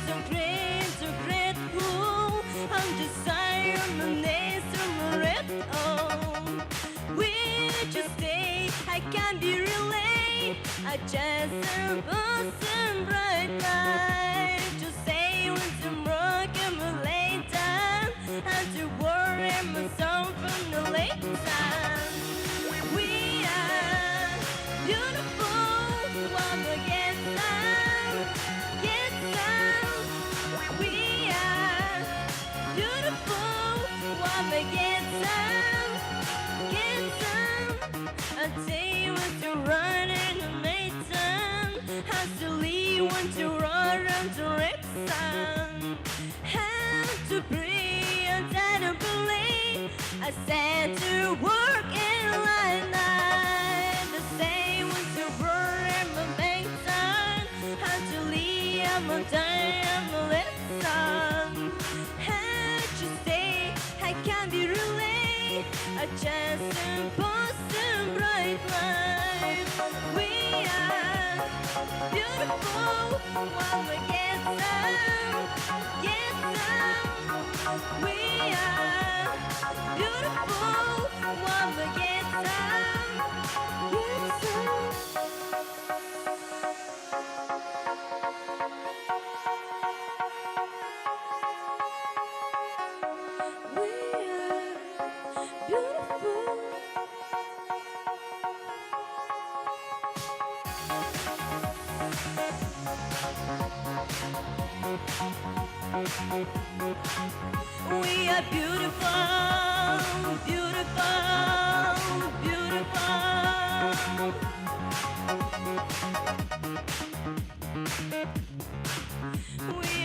So great, so grateful. I'm just on the nest from the red. Oh, will you stay? I can't be relay. I just a person bright light to say when some broken but later and to worry my song from the lake side. We are beautiful, one again. Get some. I tell you when to run in the Mason. Has to leave when to run to Rexon. Have to breathe and I don't believe. I said to work in line night. The same when to run in the Mason. Have to leave I'm a time I'm a lesson. Have to stay. I can't be relayed. A chance to post a bright light. We are beautiful while we get some. We are beautiful while we get some. We are beautiful, beautiful, beautiful. We